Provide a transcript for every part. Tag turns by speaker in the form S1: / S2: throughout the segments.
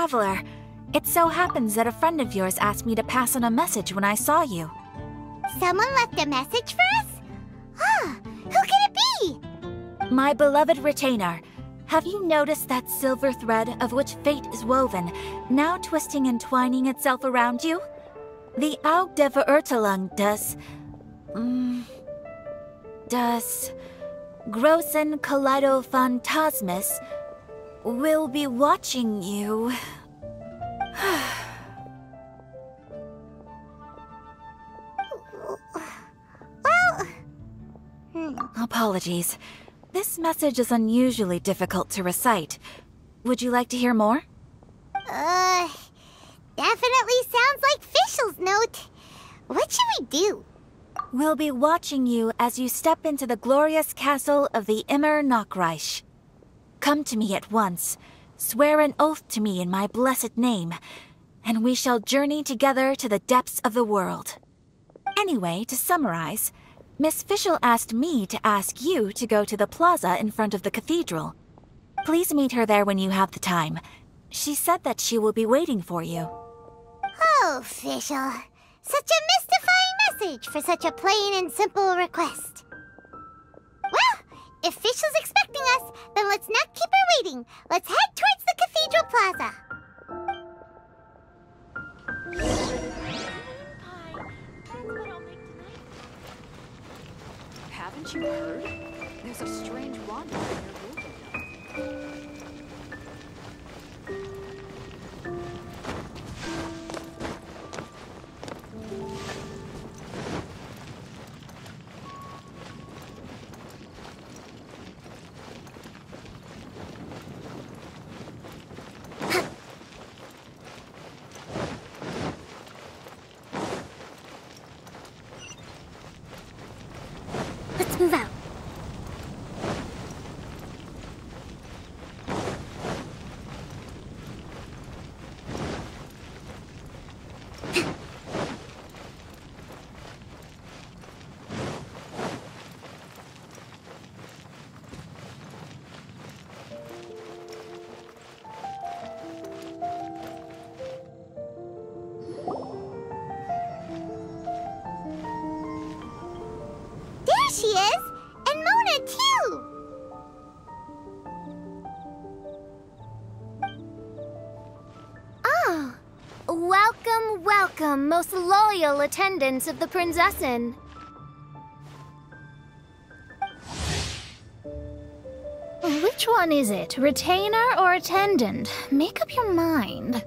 S1: Traveler. It so happens that a friend of yours asked me to pass on a message when I saw you.
S2: Someone left a message for us? Ah, who could it be?
S1: My beloved retainer. Have you noticed that silver thread of which fate is woven, now twisting and twining itself around you? The Aug der Verurteilung das Großen Kaleido-Phantasmus will be watching you. Apologies. This message is unusually difficult to recite. Would you like to hear more?
S2: Definitely sounds like Fischl's note. What should we do?
S1: We'll be watching you as you step into the glorious castle of the Immer Nachreich. Come to me at once, swear an oath to me in my blessed name, and we shall journey together to the depths of the world. Anyway, to summarize, Miss Fischl asked me to ask you to go to the plaza in front of the cathedral. Please meet her there when you have the time. She said that she will be waiting for you.
S2: Oh, Fischl. Such a mystifying message for such a plain and simple request. Well, if Fischl's expecting us, then let's not keep her waiting. Let's head towards the cathedral plaza.
S3: Haven't you heard? There's a strange wanderer in your room.
S2: Let's move out. There she is! And Mona, too! Oh. Welcome, welcome, most loyal attendants of the Prinzessin.
S4: Which one is it? Retainer or attendant? Make up your mind.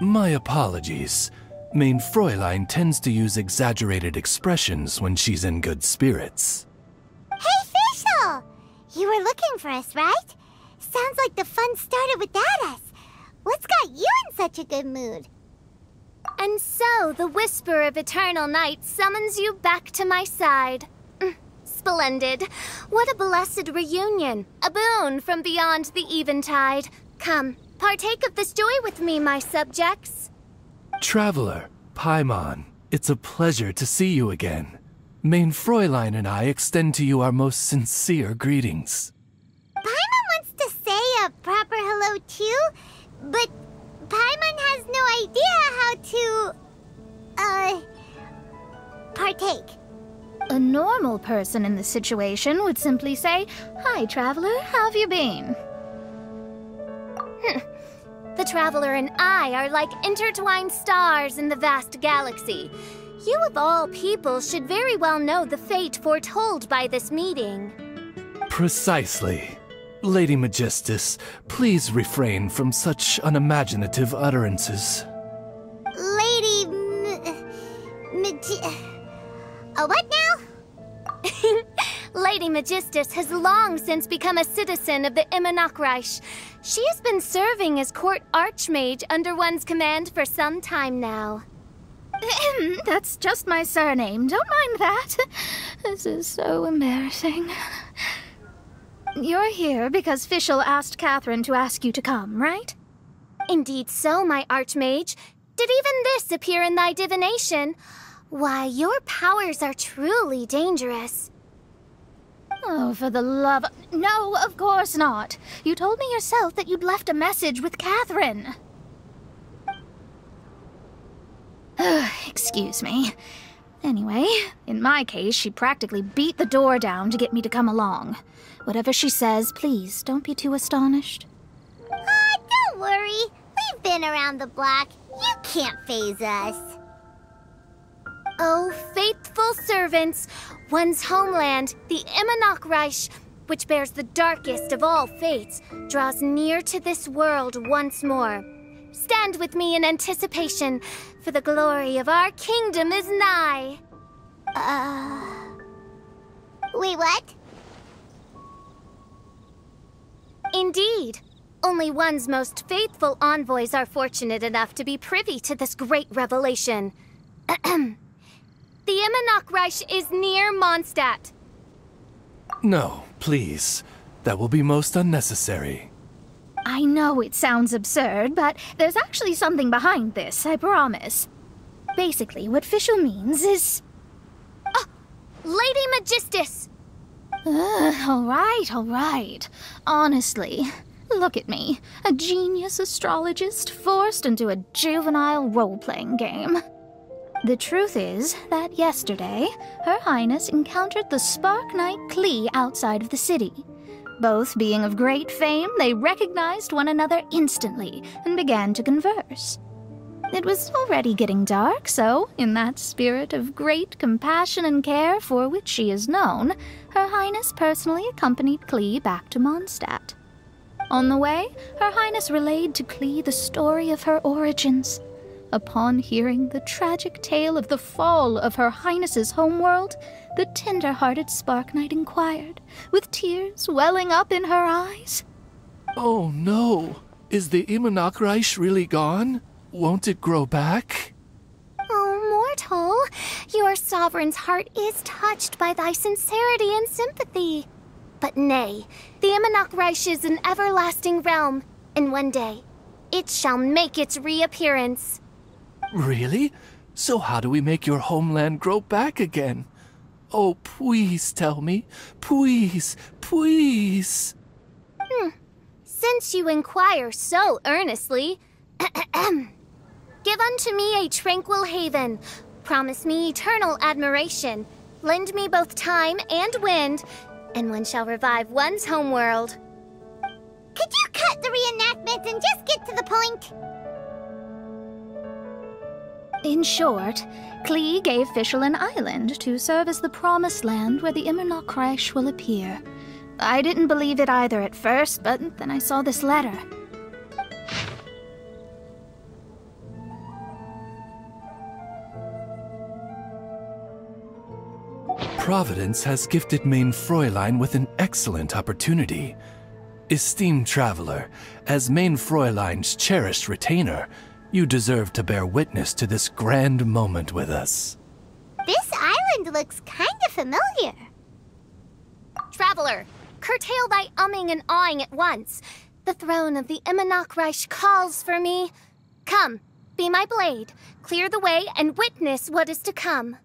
S5: My apologies. Mein Fräulein tends to use exaggerated expressions when she's in good spirits.
S2: Hey, Fischl! You were looking for us, right? Sounds like the fun started without us. What's got you in such a good mood?
S6: And so, the whisper of eternal night summons you back to my side. Splendid. What a blessed reunion. A boon from beyond the eventide. Come, partake of this joy with me, my subjects.
S5: Traveler, Paimon, it's a pleasure to see you again. Mein Fräulein and I extend to you our most sincere greetings.
S2: Paimon wants to say a proper hello too, but Paimon has no idea how to, partake.
S4: A normal person in this situation would simply say, "Hi, traveler, how have you been?"
S6: The Traveler and I are like intertwined stars in the vast galaxy. You of all people should very well know the fate foretold by this meeting.
S5: Precisely. Lady Magistus, please refrain from such unimaginative utterances.
S2: Lady what now?
S6: Lady Magistus has long since become a citizen of the Immer Nachreich. She has been serving as court archmage under one's command for some time now.
S4: That's just my surname. Don't mind that. This is so embarrassing. You're here because Fischl asked Catherine to ask you to come, right?
S6: Indeed so, my archmage. Did even this appear in thy divination? Why, your powers are truly dangerous.
S4: Oh, for the love... No, of course not. You told me yourself that you'd left a message with Catherine. Excuse me. Anyway, in my case, she practically beat the door down to get me to come along. Whatever she says, please, don't be too astonished.
S2: Don't worry. We've been around the block. You can't faze us.
S6: Oh, faithful servants, one's homeland, the MMORPG, which bears the darkest of all fates, draws near to this world once more. Stand with me in anticipation, for the glory of our kingdom is nigh.
S2: Wait, what?
S6: Indeed. Only one's most faithful envoys are fortunate enough to be privy to this great revelation. The MMORPG is near Mondstadt.
S5: No, please. That will be most unnecessary.
S4: I know it sounds absurd, but there's actually something behind this, I promise. Basically, what fischl means is...
S6: Lady Magistus!
S4: All right. Honestly, look at me. A genius astrologist forced into a juvenile role-playing game. The truth is that yesterday, Her Highness encountered the Spark Knight Klee outside of the city. Both being of great fame, they recognized one another instantly and began to converse. It was already getting dark, so, in that spirit of great compassion and care for which she is known, Her Highness personally accompanied Klee back to Mondstadt. On the way, Her Highness relayed to Klee the story of her origins. Upon hearing the tragic tale of the fall of Her Highness's homeworld, the tender-hearted Spark Knight inquired, with tears welling up in her eyes.
S5: Oh no! Is the MMORPG really gone? Won't it grow back?
S6: Oh, mortal, your sovereign's heart is touched by thy sincerity and sympathy. But nay, the MMORPG is an everlasting realm, and one day, it shall make its reappearance.
S5: Really? So how do we make your homeland grow back again? Oh, please tell me. Please, please.
S6: Since you inquire so earnestly, give unto me a tranquil haven, promise me eternal admiration, lend me both time and wind, and one shall revive one's homeworld.
S2: Could you cut the reenactment and just get to the point?
S4: In short, Klee gave fischl an island to serve as the promised land where the MMORPG will appear. I didn't believe it either at first, but then I saw this letter.
S5: Providence has gifted Main Fräulein with an excellent opportunity. Esteemed traveler, as Main Fräulein's cherished retainer, you deserve to bear witness to this grand moment with us.
S2: This island looks kinda familiar.
S6: Traveler, curtail thy umming and awing at once. The throne of the MMORPG calls for me. Come, be my blade, clear the way, and witness what is to come.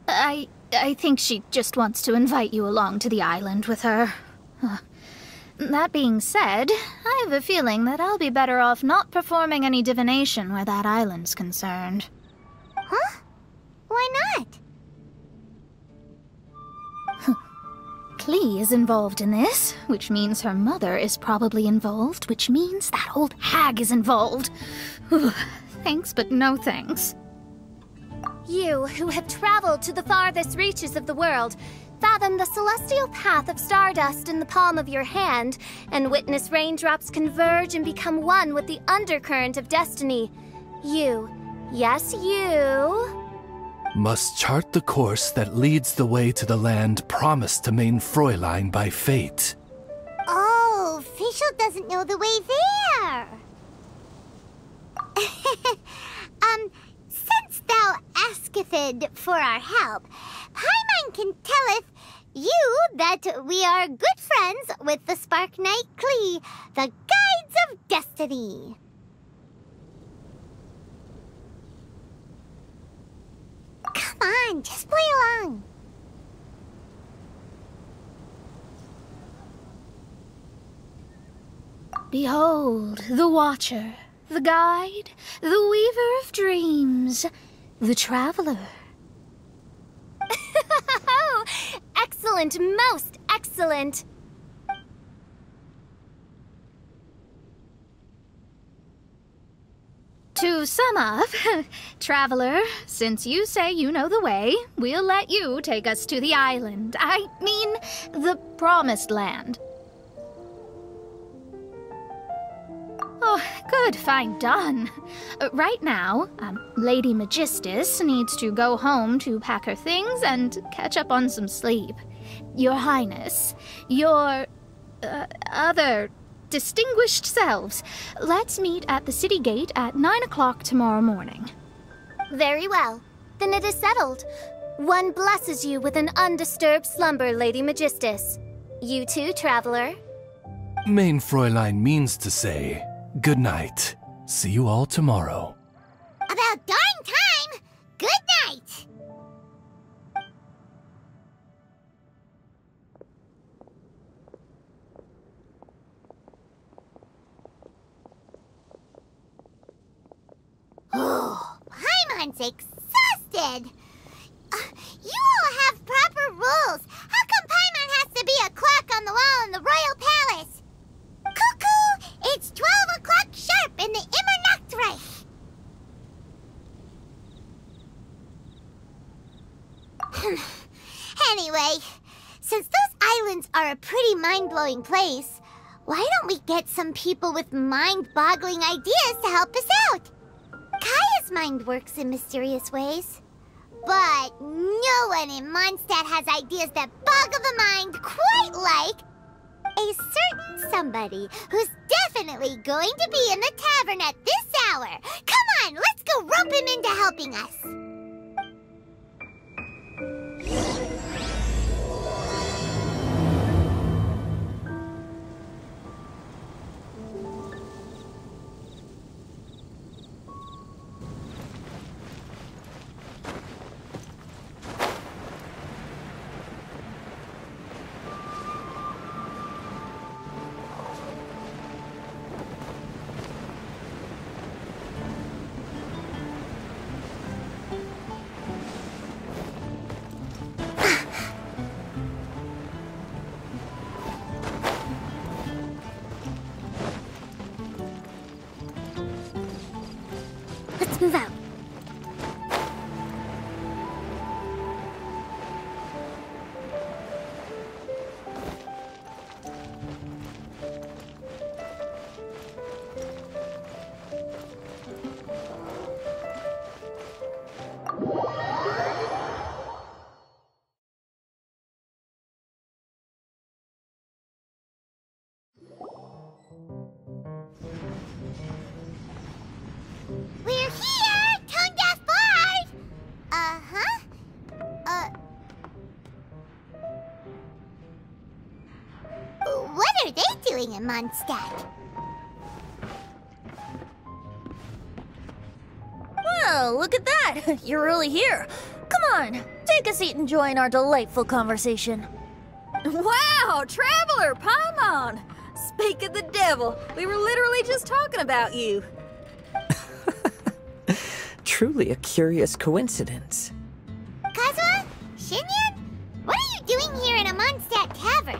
S4: I think she just wants to invite you along to the island with her. That being said, I have a feeling that I'll be better off not performing any divination where that island's concerned.
S2: Huh? Why not?
S4: Klee is involved in this, which means her mother is probably involved, which means that old hag is involved. Thanks, but no thanks.
S6: You, who have traveled to the farthest reaches of the world, fathom the celestial path of stardust in the palm of your hand, and witness raindrops converge and become one with the undercurrent of destiny. You, yes you,
S5: must chart the course that leads the way to the land promised to Main Fräulein by fate.
S2: Oh, fischl doesn't know the way there. Since thou asketh for our help, Paimon can telleth you that we are good friends with the Spark Knight Klee, the Guides of Destiny. Come on, just play along.
S4: Behold, the Watcher, the Guide, the Weaver of Dreams, the Traveler.
S6: Oh, excellent, most excellent.
S4: To sum up, Traveler, since you say you know the way, we'll let you take us to the island. I mean, the Promised Land. Oh, good, fine, done. Right now, Lady Magistus needs to go home to pack her things and catch up on some sleep. Your Highness, your other distinguished selves, let's meet at the city gate at 9 o'clock tomorrow morning.
S6: Very well. Then it is settled. One blesses you with an undisturbed slumber, Lady Magistus. You too, Traveler.
S5: Main Fräulein means to say, good night. See you all tomorrow.
S2: About darn time! Good night! Oh, Paimon's exhausted! You all have proper rules. How come Paimon has to be a clock on the wall in the royal palace? Cuckoo! It's 12 o'clock sharp in the Immernachtreich! Anyway, since those islands are a pretty mind-blowing place, why don't we get some people with mind-boggling ideas to help us out? Kaya's mind works in mysterious ways. But no one in Mondstadt has ideas that boggle the mind quite like a certain somebody who's definitely going to be in the tavern at this hour. Come on, let's go rope him into helping us. Let's move out. We're here, tone-deaf bard! Uh-huh. What are they doing in Mondstadt?
S7: Well, look at that! You're really here. Come on, take a seat and join our delightful conversation.
S3: Wow, Traveler, Paimon! Speak of the devil, we were literally just talking about you.
S8: Truly a curious coincidence.
S2: Kazuha? Xinyan? What are you doing here in a Mondstadt tavern?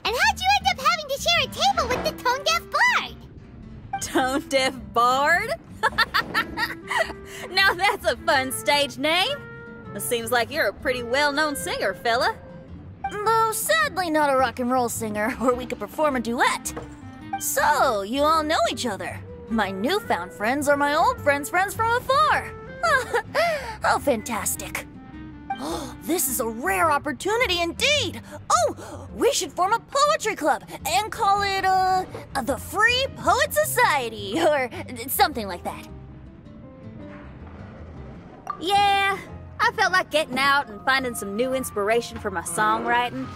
S2: And how'd you end up having to share a table with the tone-deaf bard?
S3: Tone-deaf bard? Now that's a fun stage name. It seems like you're a pretty well-known singer, fella.
S7: Though sadly not a rock and roll singer, where we could perform a duet. So, you all know each other. My newfound friends are my old friends' friends from afar. How fantastic. Oh, this is a rare opportunity indeed. Oh, we should form a poetry club and call it, the Free Poet Society, or something like that.
S3: Yeah, I felt like getting out and finding some new inspiration for my songwriting.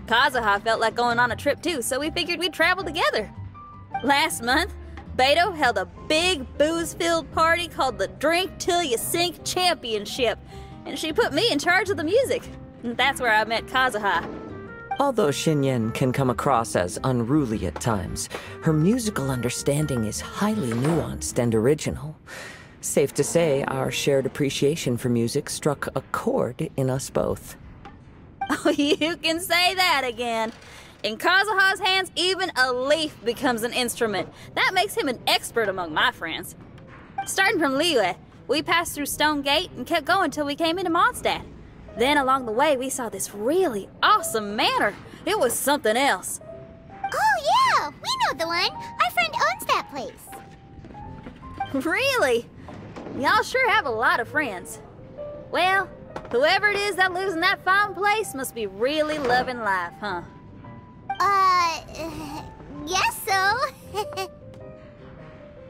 S3: Kazuha felt like going on a trip too, so we figured we'd travel together. Last month, Beto held a big booze-filled party called the Drink Till You Sink Championship, and she put me in charge of the music. And that's where I met Kazuha.
S8: Although Xinyan can come across as unruly at times, her musical understanding is highly nuanced and original. Safe to say, our shared appreciation for music struck a chord in us both.
S3: Oh, you can say that again. In Kazuha's hands, even a leaf becomes an instrument. That makes him an expert among my friends. Starting from Liyue, we passed through Stone Gate and kept going till we came into Mondstadt. Then along the way, we saw this really awesome manor. It was something else.
S2: Oh yeah, we know the one. Our friend owns that place.
S3: Really? Y'all sure have a lot of friends. Well, whoever it is that lives in that fine place must be really loving life, huh?
S2: Guess so.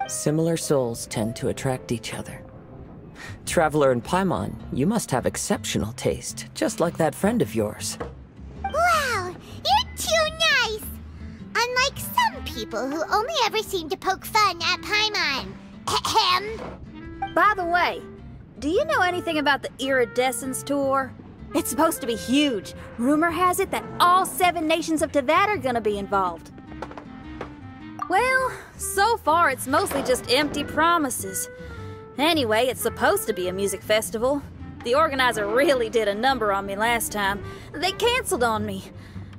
S8: Similar souls tend to attract each other. Traveler in Paimon, you must have exceptional taste, just like that friend of yours.
S2: Wow, you're too nice! Unlike some people who only ever seem to poke fun at Paimon. Ahem.
S3: By the way, do you know anything about the Iridescence tour? It's supposed to be huge. Rumor has it that all 7 nations of Teyvat are gonna be involved. Well, so far it's mostly just empty promises. Anyway, it's supposed to be a music festival. The organizer really did a number on me last time. They canceled on me.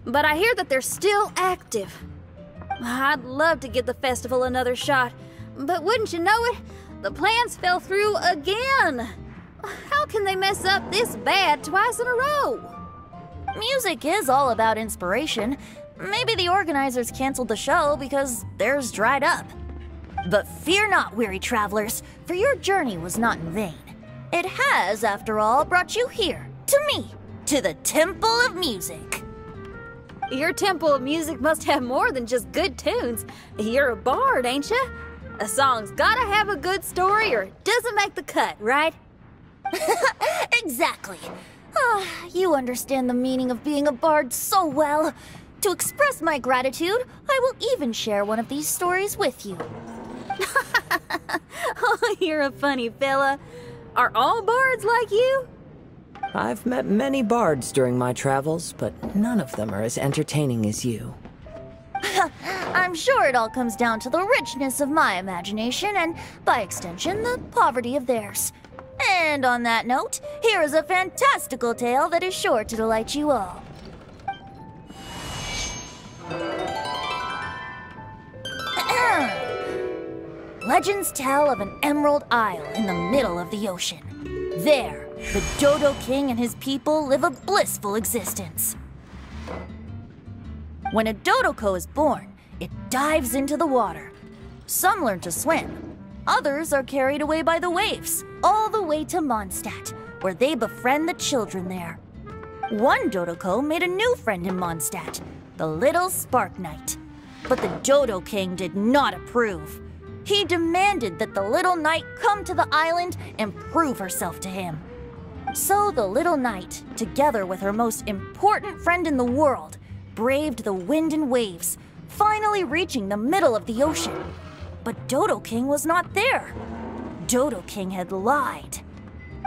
S3: But I hear that they're still active. I'd love to give the festival another shot. But wouldn't you know it, the plans fell through again. How can they mess up this bad twice in a row?
S7: Music is all about inspiration. Maybe the organizers canceled the show because theirs dried up. But fear not, weary travelers, for your journey was not in vain. It has, after all, brought you here, to me, to the Temple of Music.
S3: Your Temple of Music must have more than just good tunes. You're a bard, ain't ya? A song's gotta have a good story or it doesn't make the cut, right?
S7: Exactly. You understand the meaning of being a bard so well. To express my gratitude, I will even share one of these stories with you.
S3: Oh, you're a funny fella. Are all bards like you?
S8: I've met many bards during my travels, but none of them are as entertaining as you.
S7: I'm sure it all comes down to the richness of my imagination and, by extension, the poverty of theirs. And on that note, here is a fantastical tale that is sure to delight you all. Legends tell of an emerald isle in the middle of the ocean. There, the Dodo King and his people live a blissful existence. When a Dodoko is born, it dives into the water. Some learn to swim. Others are carried away by the waves, all the way to Mondstadt, where they befriend the children there. One Dodoko made a new friend in Mondstadt, the little Spark Knight. But the Dodo King did not approve. He demanded that the little knight come to the island and prove herself to him. So the little knight, together with her most important friend in the world, braved the wind and waves, finally reaching the middle of the ocean. But Dodo King was not there. Dodo King had lied.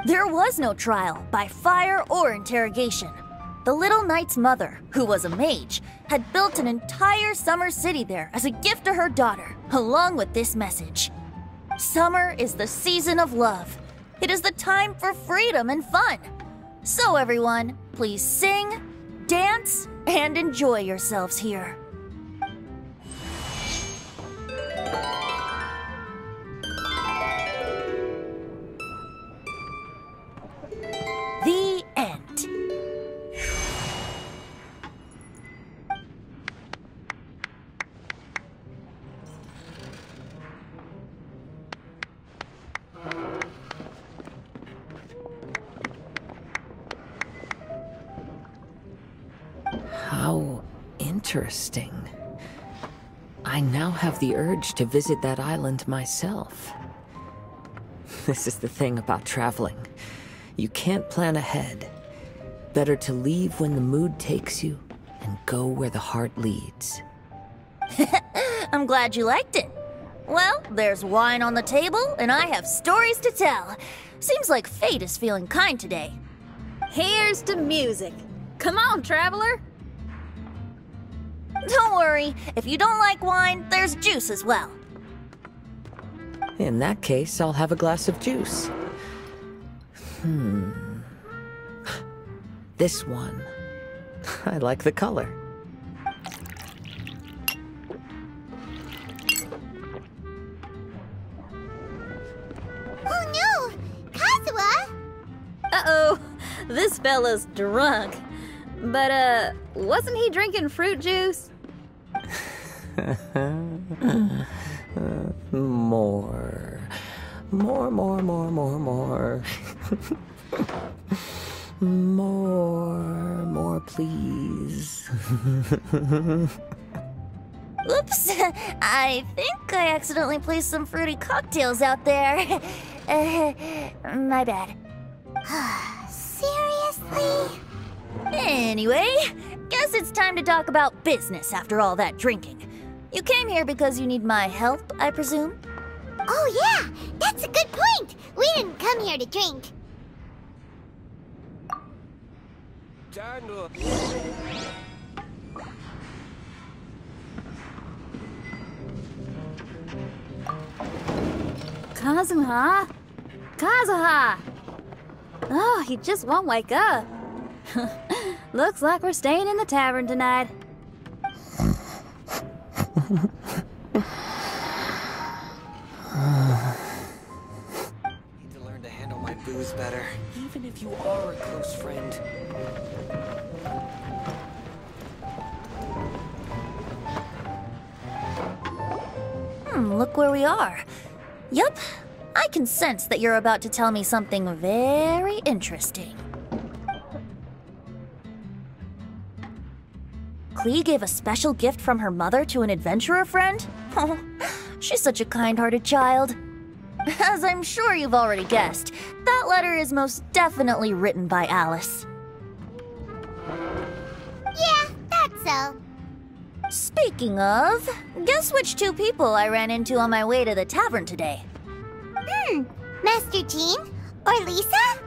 S7: There was no trial by fire or interrogation. The little knight's mother, who was a mage, had built an entire summer city there as a gift to her daughter, along with this message. Summer is the season of love. It is the time for freedom and fun. So everyone, please sing, dance, and enjoy yourselves here. The end.
S8: How interesting. I now have the urge to visit that island myself. This is the thing about traveling. You can't plan ahead. Better to leave when the mood takes you and go where the heart leads.
S7: I'm glad you liked it. Well, there's wine on the table, and I have stories to tell. Seems like fate is feeling kind today.
S3: Here's to music. Come on, traveler.
S7: Don't worry, if you don't like wine, there's juice as well.
S8: In that case, I'll have a glass of juice. This one. I like the color.
S2: Oh no! Kazuha!
S3: Uh-oh, this fella's drunk. But, wasn't he drinking fruit juice?
S8: More, more, please.
S7: Oops, I think I accidentally placed some fruity cocktails out there. My bad.
S2: Seriously?
S7: Anyway, guess it's time to talk about business after all that drinking. You came here because you need my help, I presume?
S2: Oh yeah, that's a good point. We didn't come here to drink.
S3: Kazuha? Kazuha! Oh, he just won't wake up. Looks like we're staying in the tavern tonight.
S9: Need to learn to handle my booze better, even if you are a close friend.
S7: Look where we are. Yup, I can sense that you're about to tell me something very interesting. Klee gave a special gift from her mother to an adventurer friend? Oh, she's such a kind-hearted child. As I'm sure you've already guessed, that letter is most definitely written by Alice.
S2: Yeah, that's so.
S7: Speaking of, guess which two people I ran into on my way to the tavern today?
S2: Master Jean? Or Lisa?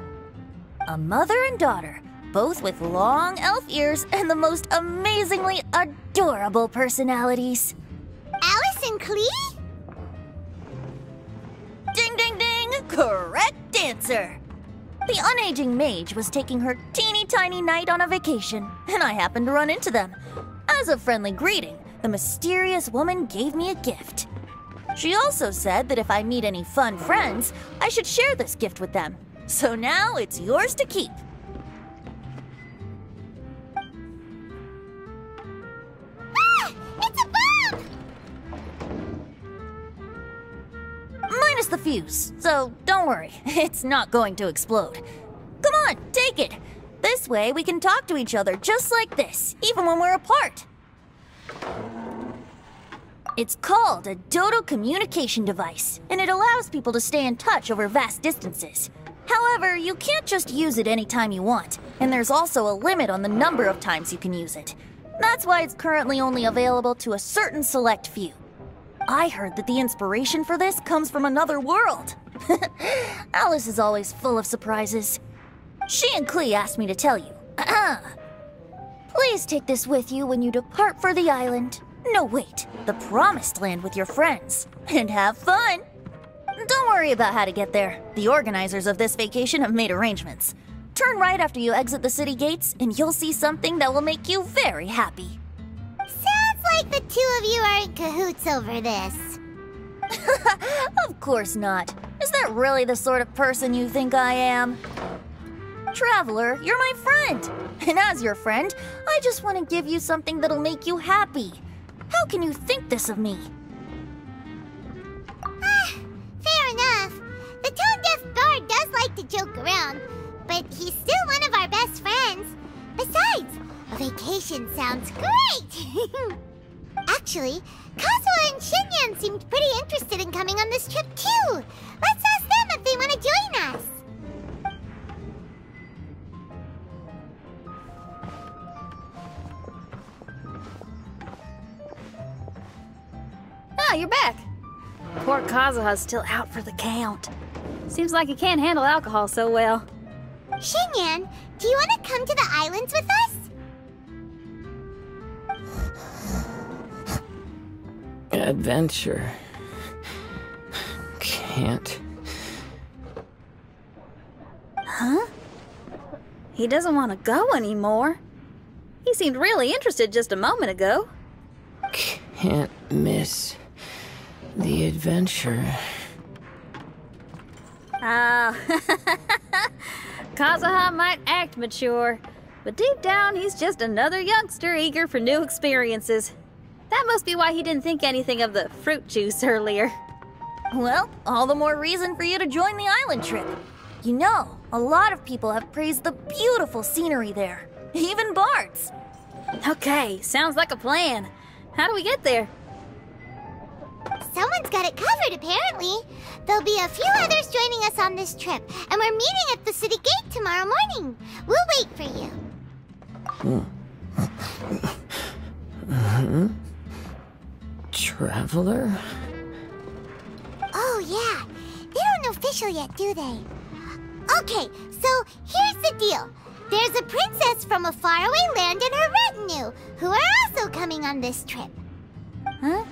S7: A mother and daughter, both with long elf ears and the most amazingly adorable personalities.
S2: Alice and Klee?
S7: Ding, ding, ding! Correct answer! The unaging mage was taking her teeny tiny knight on a vacation, and I happened to run into them. As a friendly greeting, the mysterious woman gave me a gift. She also said that if I meet any fun friends, I should share this gift with them. So now it's yours to keep.
S2: Ah! It's a bomb!
S7: Minus the fuse, so don't worry, it's not going to explode. Come on, take it. This way we can talk to each other just like this, even when we're apart. It's called a Dodo communication device, and it allows people to stay in touch over vast distances. However, you can't just use it anytime you want, and there's also a limit on the number of times you can use it. That's why it's currently only available to a certain select few. I heard that the inspiration for this comes from another world. Alice is always full of surprises. She and Klee asked me to tell you. Please take this with you when you depart for the island. No, wait, the Promised Land with your friends. And have fun! Don't worry about how to get there. The organizers of this vacation have made arrangements. Turn right after you exit the city gates, and you'll see something that will make you very happy.
S2: Sounds like the two of you are in cahoots over this.
S7: Of course not. Is that really the sort of person you think I am? Traveler, you're my friend. And as your friend, I just want to give you something that'll make you happy. How can you think this of me?
S2: Fair enough. The tone-deaf guard does like to joke around, but he's still one of our best friends. Besides, a vacation sounds great! Actually, Kazuha and Xinyan seemed pretty interested in coming on this trip too. Let's ask them if they want to join us.
S3: Ah, you're back. Poor Kazuha's still out for the count. Seems like he can't handle alcohol so well.
S2: Xinyan, do you want to come to the islands with us?
S8: adventure. Can't.
S3: Huh? He doesn't want to go anymore. He seemed really interested just a moment ago.
S8: Can't miss the adventure.
S3: Kazuha might act mature, but deep down he's just another youngster eager for new experiences. That must be why he didn't think anything of the fruit juice earlier.
S7: Well, all the more reason for you to join the island trip. You know, a lot of people have praised the beautiful scenery there. Even Bart's.
S3: Okay, sounds like a plan. How do we get there?
S2: Someone's got it covered, apparently. There'll be a few others joining us on this trip, and we're meeting at the city gate tomorrow morning. We'll wait for you.
S8: Traveler?
S2: Oh, yeah. They don't know official yet, do they? Okay, so here's the deal. There's a princess from a faraway land and her retinue, who are also coming on this trip.
S3: Huh?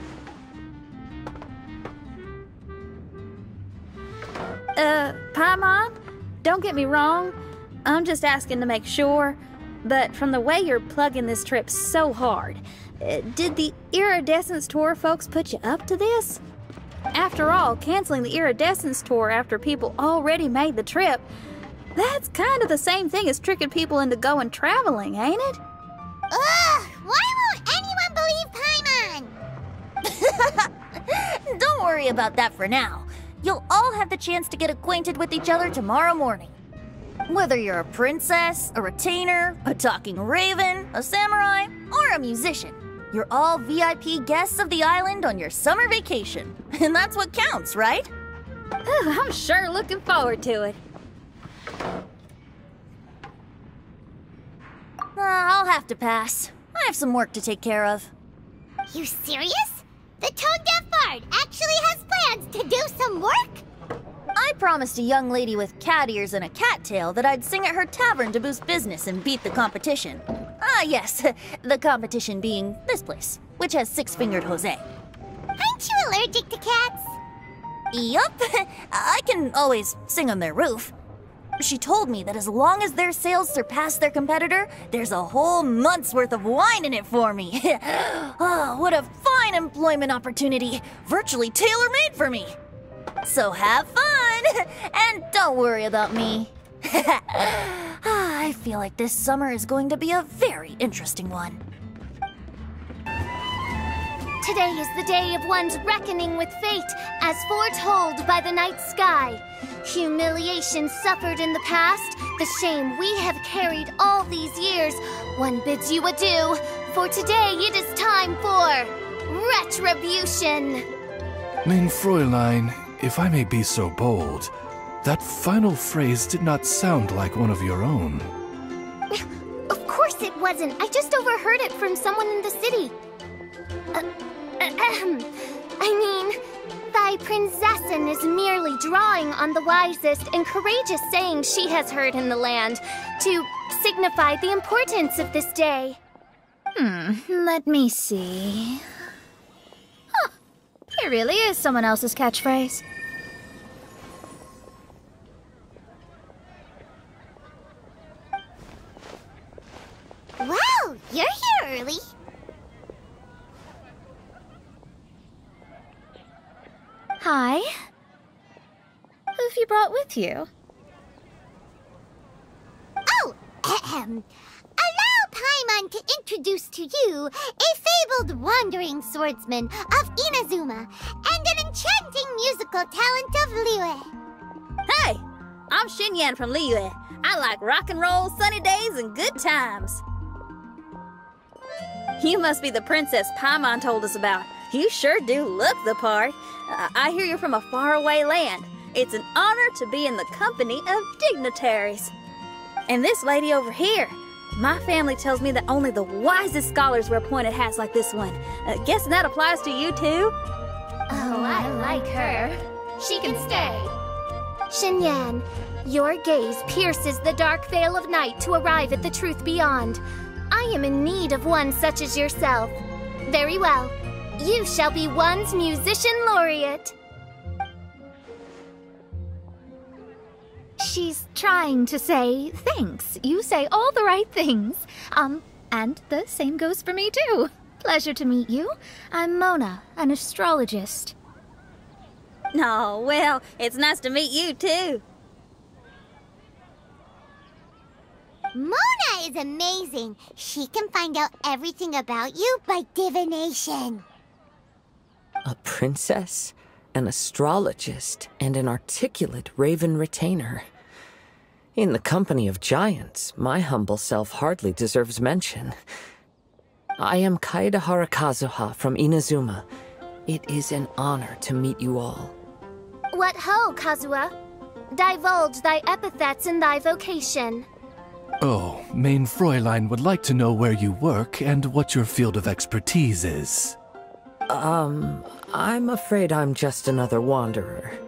S3: Paimon, don't get me wrong. I'm just asking to make sure. But from the way you're plugging this trip so hard, did the Iridescence Tour folks put you up to this? After all, canceling the Iridescence Tour after people already made the trip, that's kind of the same thing as tricking people into going traveling, ain't it?
S2: Ugh! Why won't anyone believe Paimon?
S7: Don't worry about that for now. You'll all have the chance to get acquainted with each other tomorrow morning. Whether you're a princess, a retainer, a talking raven, a samurai, or a musician, you're all VIP guests of the island on your summer vacation. And that's what counts, right?
S3: I'm sure looking forward to it.
S7: I'll have to pass. I have some work to take care of.
S2: You serious? The tone-deaf bard actually has plans to do some work?
S7: I promised a young lady with cat ears and a cat tail that I'd sing at her tavern to boost business and beat the competition. Ah, yes, the competition being this place, which has six-fingered Jose.
S2: Aren't you allergic to cats?
S7: Yup, I can always sing on their roof. She told me that as long as their sales surpass their competitor, there's a whole month's worth of wine in it for me. Oh, what a fine employment opportunity, virtually tailor-made for me. So have fun, and don't worry about me. I feel like this summer is going to be a very interesting one.
S6: Today is the day of one's reckoning with fate, as foretold by the night sky. Humiliation suffered in the past, the shame we have carried all these years. One bids you adieu, for today it is time for retribution.
S5: Mein Fräulein, if I may be so bold, that final phrase did not sound like one of your own.
S6: Of course it wasn't. I just overheard it from someone in the city. I mean, thy prinzessin is merely drawing on the wisest and courageous sayings she has heard in the land to signify the importance of this day.
S4: Let me see. Huh, it really is someone else's catchphrase.
S2: Wow, you're here early.
S4: Hi. Who have you brought with you?
S2: Oh, allow Paimon to introduce to you a fabled wandering swordsman of Inazuma and an enchanting musical talent of Liyue.
S3: Hey, I'm Xinyan from Liyue. I like rock and roll, sunny days, and good times. You must be the princess Paimon told us about. You sure do look the part. I hear you're from a faraway land. It's an honor to be in the company of dignitaries. And this lady over here, my family tells me that only the wisest scholars wear pointed hats like this one. Guessing that applies to you too?
S6: Oh, I like her. She can stay. Xinyan, your gaze pierces the dark veil of night to arrive at the truth beyond. I am in need of one such as yourself. Very well. You shall be one's musician laureate.
S4: She's trying to say thanks. You say all the right things. And the same goes for me too. Pleasure to meet you. I'm Mona, an astrologist.
S3: Oh, well, it's nice to meet you too.
S2: Mona is amazing. She can find out everything about you by divination.
S8: A princess, an astrologist, and an articulate raven retainer. In the company of giants, my humble self hardly deserves mention. I am Kaedehara Kazuha from Inazuma. It is an honor to meet you all.
S6: What ho, Kazuha? Divulge thy epithets and thy vocation.
S5: Oh, Main Fräulein would like to know where you work and what your field of expertise is.
S8: I'm afraid I'm just another wanderer.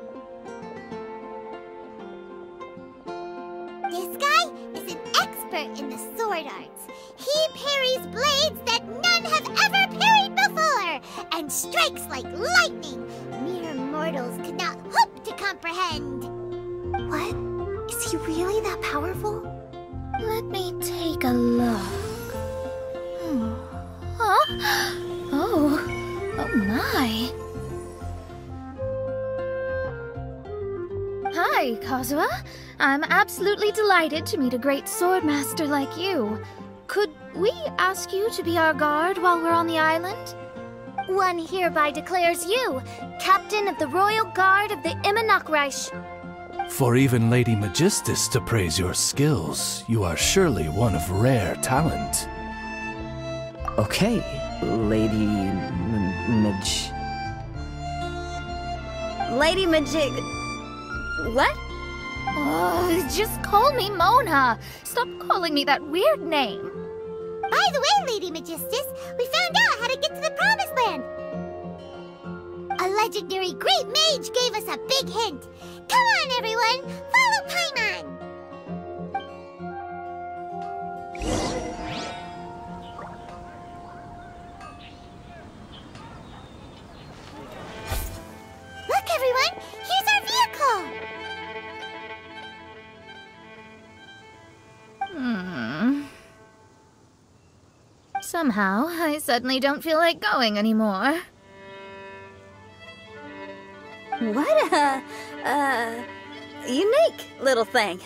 S2: This guy is an expert in the sword arts. He parries blades that none have ever parried before, and strikes like lightning. Mere mortals could not hope to comprehend.
S6: What? Is he really that powerful?
S4: Let me take a look. Huh? Oh my. Hi, Kazuha. I'm absolutely delighted to meet a great swordmaster like you. Could we ask you to be our guard while we're on the island?
S6: One hereby declares you captain of the Royal Guard of the MMORPG.
S5: For even Lady Magistus to praise your skills, you are surely one of rare talent.
S8: Okay, Lady
S3: Lady Magic... What?
S4: Oh, just call me Mona. Stop calling me that weird name.
S2: By the way, Lady Magistus, we found out how to get to the Promised Land. A legendary great mage gave us a big hint. Come on, everyone! Follow Paimon! Look, everyone! Here's our vehicle!
S4: Somehow, I suddenly don't feel like going anymore.
S3: What a, unique little thing.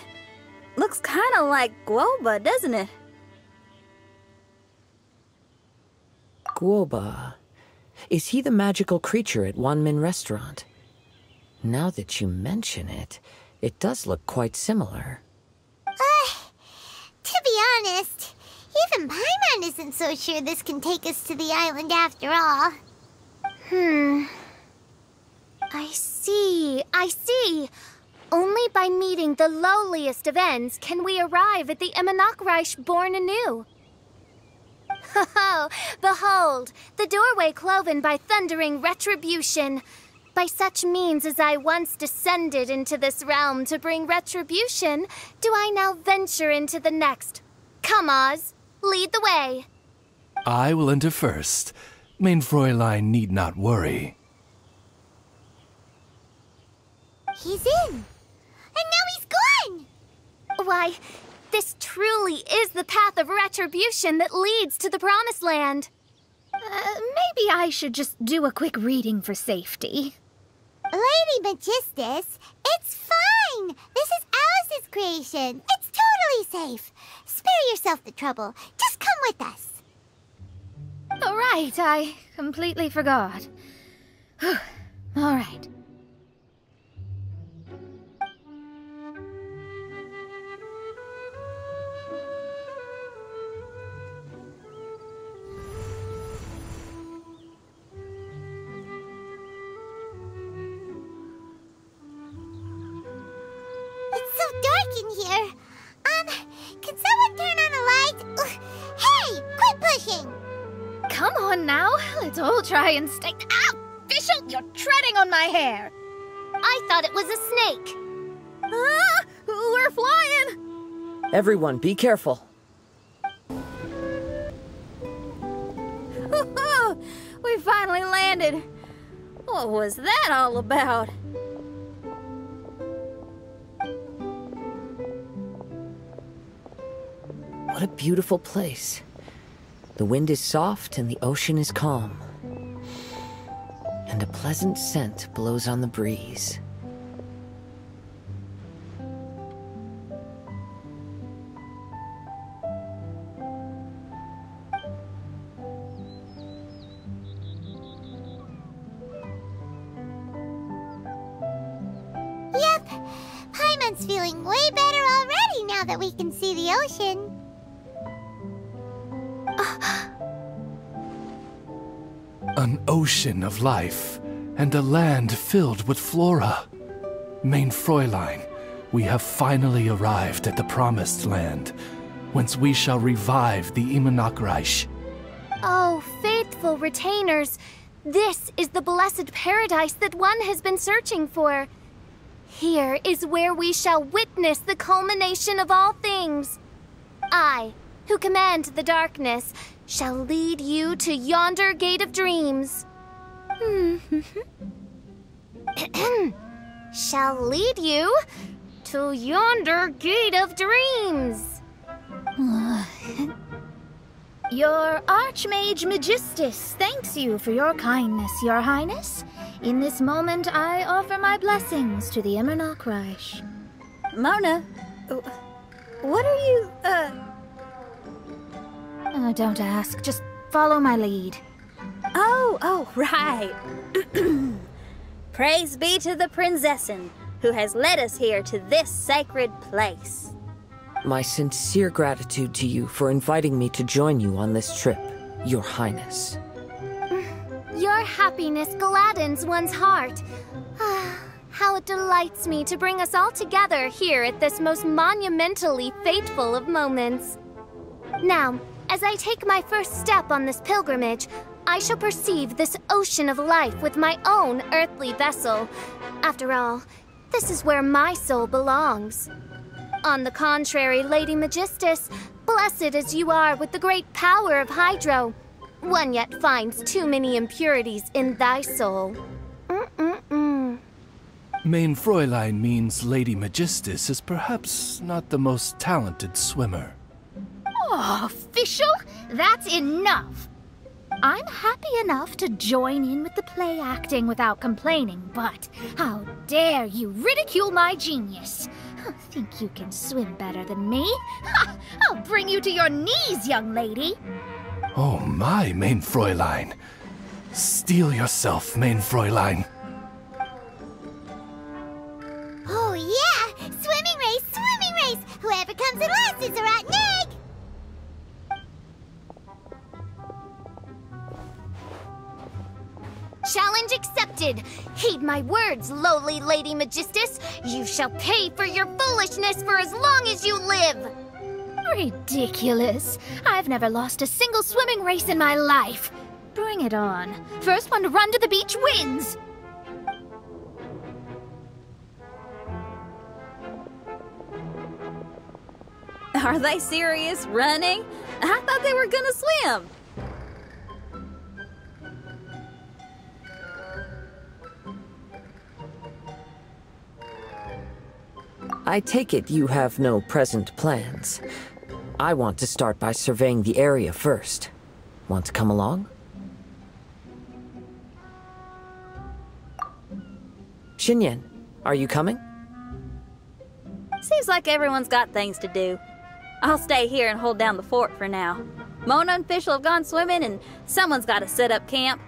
S3: Looks kind of like Guoba, doesn't it?
S8: Guoba. Is he the magical creature at Wanmin Restaurant? Now that you mention it, it does look quite similar.
S2: To be honest, even Paimon isn't so sure this can take us to the island after all.
S6: I see. Only by meeting the lowliest of ends can we arrive at the MMORPG born anew. Ho, behold, the doorway cloven by thundering retribution. By such means as I once descended into this realm to bring retribution, do I now venture into the next. Come, Oz, lead the way.
S5: I will enter first. Main Fräulein need not worry.
S2: He's in! And now he's gone!
S6: Why, this truly is the path of retribution that leads to the Promised Land.
S4: Maybe I should just do a quick reading for safety.
S2: Lady Magistus, it's fine! This is Alice's creation. It's totally safe. Spare yourself the trouble. Just come with us.
S4: All right, I completely forgot. All right.
S2: It's so dark in here. Can someone turn on a light? Ugh. Hey, quit pushing!
S4: Come on now, let's all try and stay. Ow! Fischl, you're treading on my hair!
S6: I thought it was a snake.
S3: Ah! We're flying!
S8: Everyone, be careful.
S3: We finally landed. What was that all about?
S8: What a beautiful place. The wind is soft and the ocean is calm. And a pleasant scent blows on the breeze.
S2: Yep, Paimon's feeling way better already now that we can see the ocean.
S5: An ocean of life, and a land filled with flora. Mein Fräulein, we have finally arrived at the Promised Land, whence we shall revive the Immernachtreich.
S6: Oh, faithful retainers, this is the blessed paradise that one has been searching for. Here is where we shall witness the culmination of all things. I, who command the darkness, shall lead you to yonder gate of dreams. Shall lead you to yonder gate of dreams.
S4: Your Archmage Magistus thanks you for your kindness, Your Highness. In this moment, I offer my blessings to the Immernachtreich.
S3: Mona, what are you,
S4: Don't ask, just follow my lead.
S3: Oh, right. Praise be to the Prinzessin, who has led us here to this sacred place.
S8: My sincere gratitude to you for inviting me to join you on this trip, Your Highness.
S6: Your happiness gladdens one's heart. How it delights me to bring us all together here at this most monumentally fateful of moments. Now, as I take my first step on this pilgrimage, I shall perceive this ocean of life with my own earthly vessel. After all, this is where my soul belongs. On the contrary, Lady Magistus, blessed as you are with the great power of Hydro, one yet finds too many impurities in thy soul.
S5: Mein Fräulein means Lady Magistus is perhaps not the most talented swimmer.
S4: Oh, Fischl, that's enough. I'm happy enough to join in with the play acting without complaining, but how dare you ridicule my genius? Think you can swim better than me? Ha! I'll bring you to your knees, young lady.
S5: Oh my, Mein Fräulein. Steel yourself, Mein Fräulein.
S2: Oh yeah! Swimming race, swimming race! Whoever comes in last is a rotten egg!
S6: Challenge accepted. Heed my words, lowly Lady Magistus. You shall pay for your foolishness for as long as you live.
S4: Ridiculous. I've never lost a single swimming race in my life. Bring it on. First one to run to the beach wins.
S3: Are they serious running? I thought they were gonna swim.
S8: I take it you have no present plans. I want to start by surveying the area first. Want to come along? Xinyan, are you coming?
S3: Seems like everyone's got things to do. I'll stay here and hold down the fort for now. Mona and Fischl have gone swimming and someone's got to set up camp.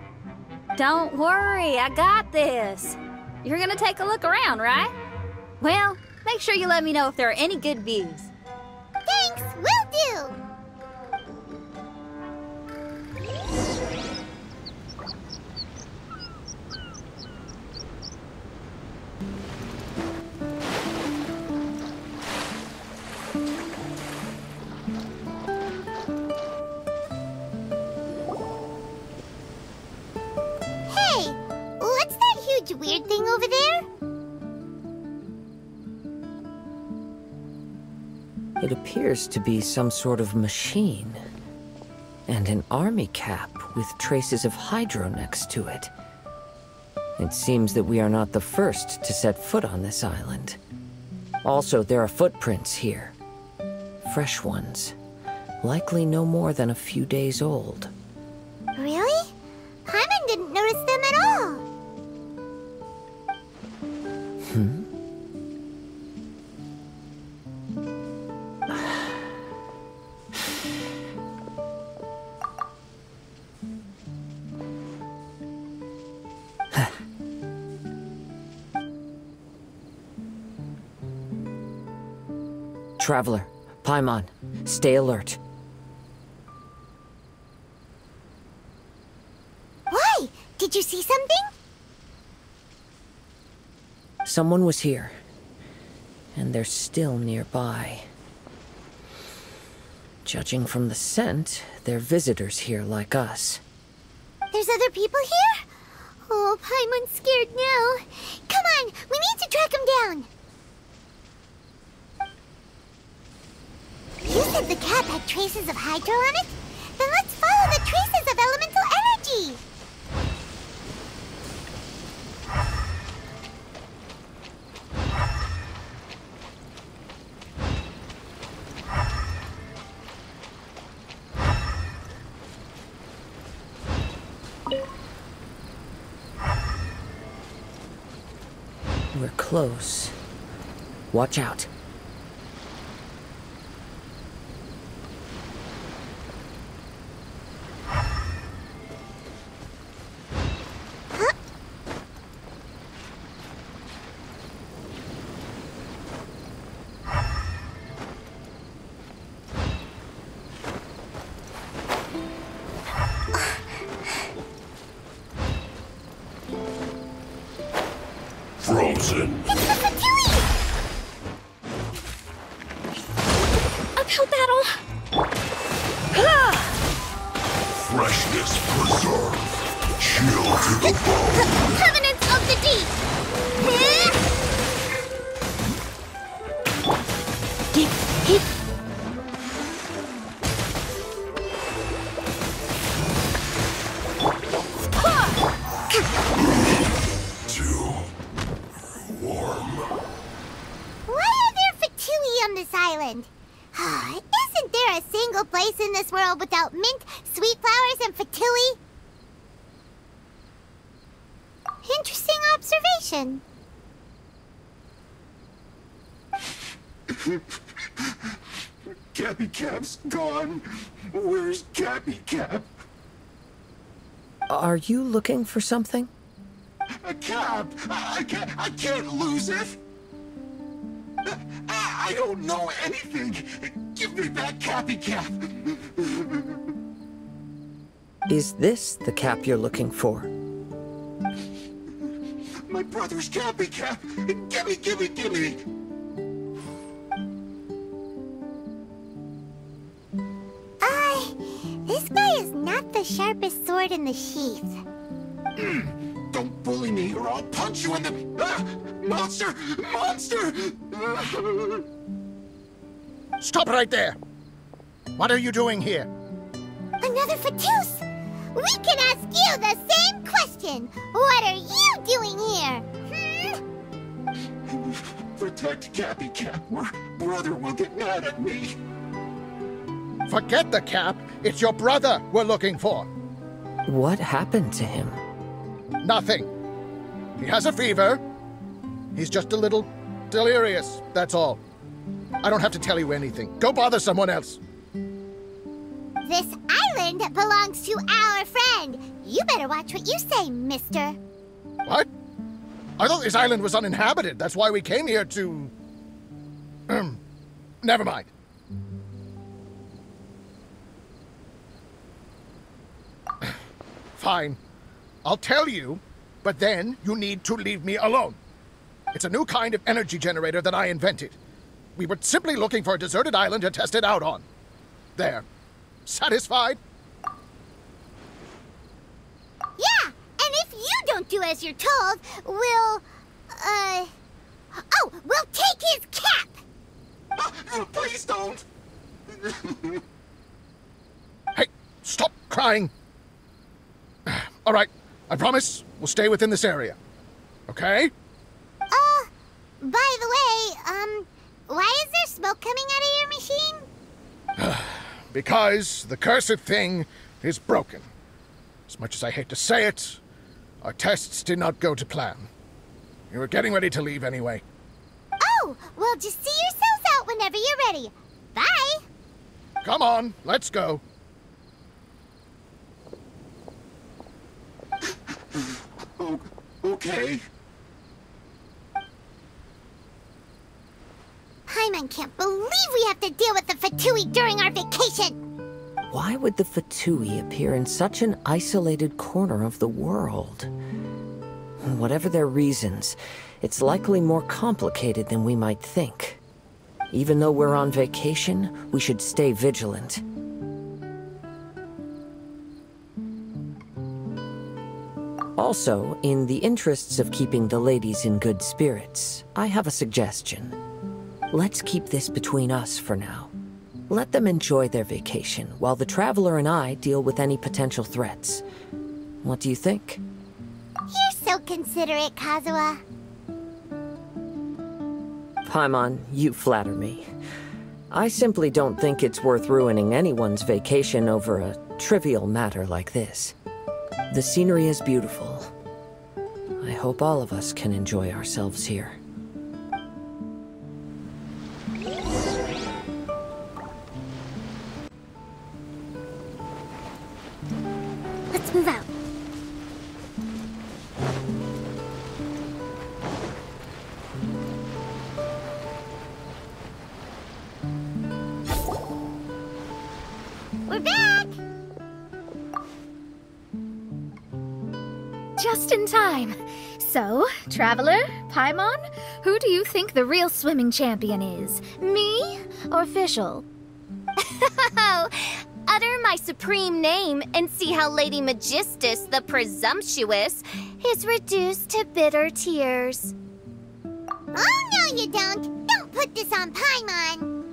S3: Don't worry, I got this. You're gonna take a look around, right? Well, make sure you let me know if there are any good views.
S2: Thanks, will do! Hey, what's that huge weird thing over there?
S8: It appears to be some sort of machine. And an army cap with traces of hydro next to it. It seems that we are not the first to set foot on this island. Also, there are footprints here. Fresh ones. Likely no more than a few days old.
S2: Really? Paimon didn't notice them at all.
S8: Hmm? Traveler, Paimon, stay alert.
S2: Why? Did you see something?
S8: Someone was here, and they're still nearby. Judging from the scent, they're visitors here like us.
S2: There's other people here? Oh, Paimon's scared now. Come on, we need to track him down. You said the cap had traces of hydro on it? Then let's follow the traces of elemental energy!
S8: We're close. Watch out.
S10: Frozen.
S2: It's the Fatui!
S6: Uphill battle!
S10: Freshness preserved. Chill to the bone.
S6: Covenants of the Deep!
S10: Too warm.
S2: Why are there Fatui on this island? Isn't there a single place in this world without mint, sweet flowers, and Fatui? Interesting observation.
S10: Cappy Cap's gone. Where's Cappy Cap?
S8: Are you looking for something?
S10: A cap! I can't lose it! I don't know anything! Give me that Cappy Cap!
S8: Is this the cap you're looking for?
S10: My brother's Cappy Cap! Gimme!
S2: This guy is not the sharpest sword in the sheath.
S10: Don't bully me or I'll punch you in the... Monster!
S11: Stop right there! What are you doing here?
S2: Another Fatus! We can ask you the same question! What are you doing here?
S10: Protect Cappy Cap or brother will get mad at me.
S11: Forget the cap. It's your brother we're looking for.
S8: What happened to him?
S11: Nothing. He has a fever. He's just a little delirious, that's all. I don't have to tell you anything. Go bother someone else.
S2: This island belongs to our friend. You better watch what you say, mister.
S11: What? I thought this island was uninhabited. That's why we came here to... Never mind. Fine. I'll tell you, but then you need to leave me alone. It's a new kind of energy generator that I invented. We were simply looking for a deserted island to test it out on. There. Satisfied?
S2: Yeah, and if you don't do as you're told, we'll take his cap!
S10: Please don't!
S11: Hey, stop! trying. All right, I promise we'll stay within this area. Okay?
S2: By the way, why is there smoke coming out of your machine?
S11: Because the cursed thing is broken. As much as I hate to say it, our tests did not go to plan. We were getting ready to leave anyway.
S2: Oh, well, just see yourselves out whenever you're ready. Bye!
S11: Come on, let's go.
S10: Okay.
S2: Paimon can't believe we have to deal with the Fatui during our vacation!
S8: Why would the Fatui appear in such an isolated corner of the world? Whatever their reasons, it's likely more complicated than we might think. Even though we're on vacation, we should stay vigilant. Also, in the interests of keeping the ladies in good spirits, I have a suggestion. Let's keep this between us for now. Let them enjoy their vacation, while the Traveler and I deal with any potential threats. What do you think?
S2: You're so considerate, Kazuha.
S8: Paimon, you flatter me. I simply don't think it's worth ruining anyone's vacation over a trivial matter like this. The scenery is beautiful. I hope all of us can enjoy ourselves here.
S2: Let's move out. We're back!
S4: Just in time. So, Traveler, Paimon, who do you think the real swimming champion is? Me or Fischl?
S6: Utter my supreme name and see how Lady Magistus the Presumptuous is reduced to bitter tears.
S2: Oh, no you don't! Don't put this on Paimon!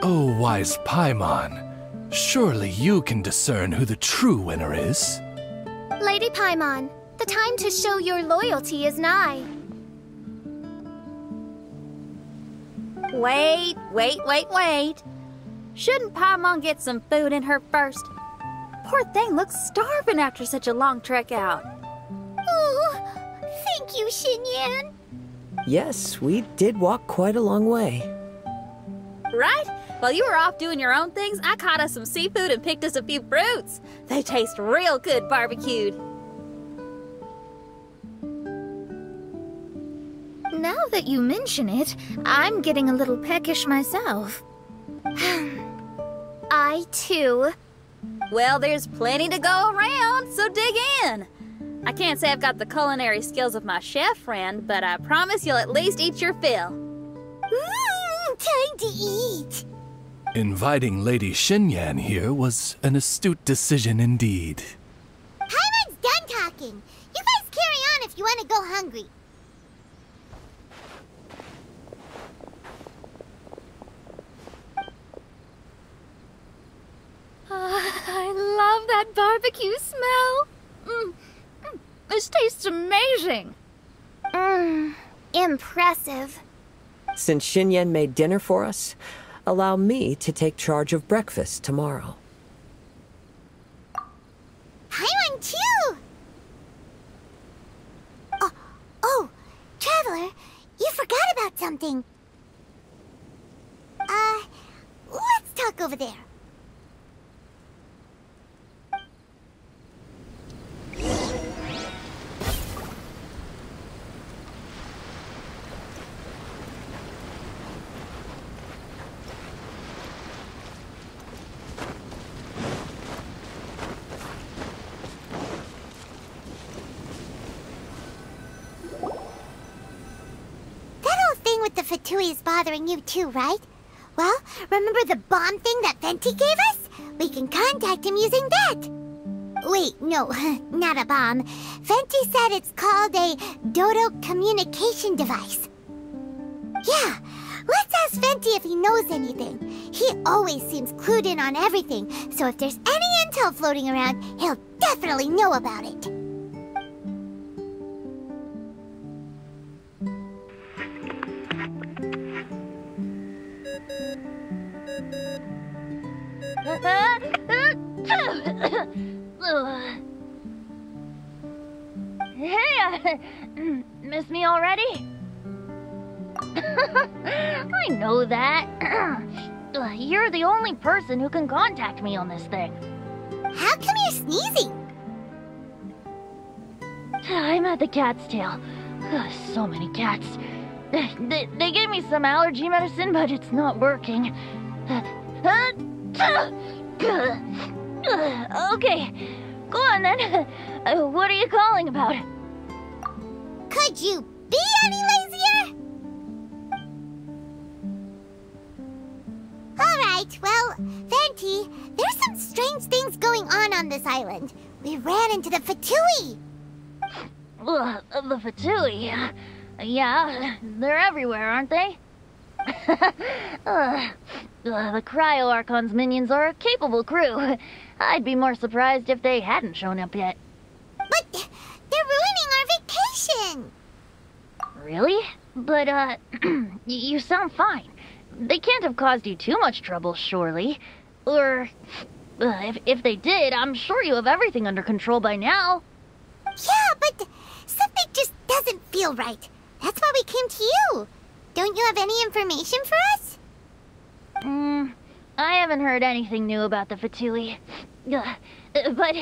S5: Oh, wise Paimon. Surely you can discern who the true winner is.
S6: Lady Paimon, the time to show your loyalty is nigh.
S3: Wait. Shouldn't Paimon get some food in her first? Poor thing looks starving after such a long trek out.
S2: Oh, thank you, Xinyan.
S8: Yes, we did walk quite a long way.
S3: Right? While you were off doing your own things, I caught us some seafood and picked us a few fruits. They taste real good barbecued.
S4: Now that you mention it, I'm getting a little peckish myself.
S6: I, too.
S3: Well, there's plenty to go around, so dig in. I can't say I've got the culinary skills of my chef friend, but I promise you'll at least eat your fill.
S2: Time to eat.
S5: Inviting Lady Xinyan here was an astute decision indeed.
S2: Paimon's done talking. You guys carry on if you want to go hungry.
S4: I love that barbecue smell. This tastes amazing.
S6: Impressive.
S8: Since Xinyan made dinner for us, allow me to take charge of breakfast tomorrow.
S2: Paimon too! Oh, Traveler, you forgot about something. Let's talk over there. With the Fatui is bothering you too, right? Well, remember the bomb thing that Venti gave us? We can contact him using that. Wait, no, not a bomb. Venti said it's called a Dodo communication device. Yeah, let's ask Venti if he knows anything. He always seems clued in on everything, so if there's any intel floating around, he'll definitely know about it.
S7: Hey, miss me already? I know that. You're the only person who can contact me on this thing.
S2: How come you're sneezing?
S7: I'm at the cat's tail. So many cats. They gave me some allergy medicine, but it's not working. Okay, go on then. What are you calling about?
S2: Could you be any lazier? Alright, well, Venti, there's some strange things going on this island. We ran into the Fatui.
S7: The Fatui? Yeah, they're everywhere, aren't they? The Cryo Archon's minions are a capable crew. I'd be more surprised if they hadn't shown up yet.
S2: But they're ruining our vacation!
S7: Really? But, you sound fine. They can't have caused you too much trouble, surely. Or, if they did, I'm sure you have everything under control by now.
S2: Yeah, but something just doesn't feel right. That's why we came to you. Don't you have any information for us?
S7: I haven't heard anything new about the Fatui. But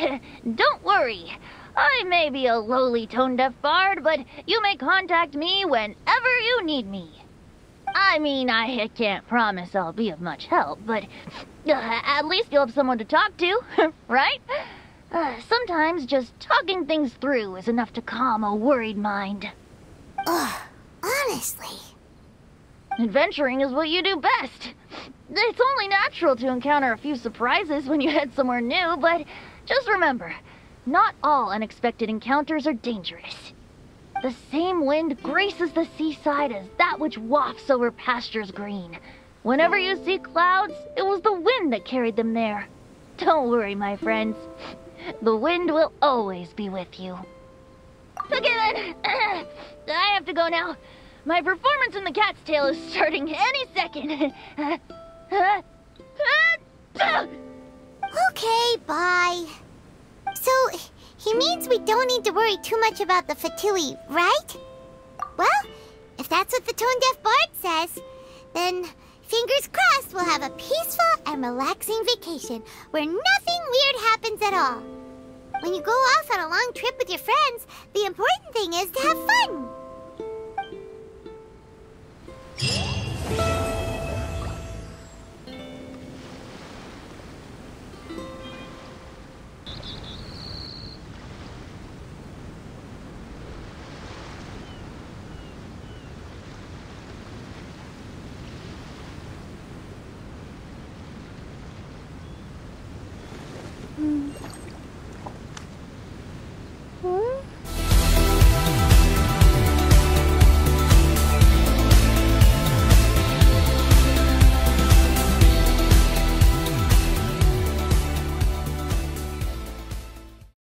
S7: don't worry. I may be a lowly tone-deaf bard, but you may contact me whenever you need me. I mean, I can't promise I'll be of much help, but at least you'll have someone to talk to, right? Sometimes just talking things through is enough to calm a worried mind.
S2: Ugh, honestly.
S7: Adventuring is what you do best. It's only natural to encounter a few surprises when you head somewhere new, but just remember, not all unexpected encounters are dangerous. The same wind graces the seaside as that which wafts over pastures green. Whenever you see clouds, it was the wind that carried them there. Don't worry, my friends. The wind will always be with you. Okay then, I have to go now. My performance in the cat's tail is starting any second.
S2: Okay, bye. So, he means we don't need to worry too much about the Fatui, right? Well, if that's what the tone-deaf bard says, then fingers crossed we'll have a peaceful and relaxing vacation where nothing weird happens at all. When you go off on a long trip with your friends, the important thing is to have fun.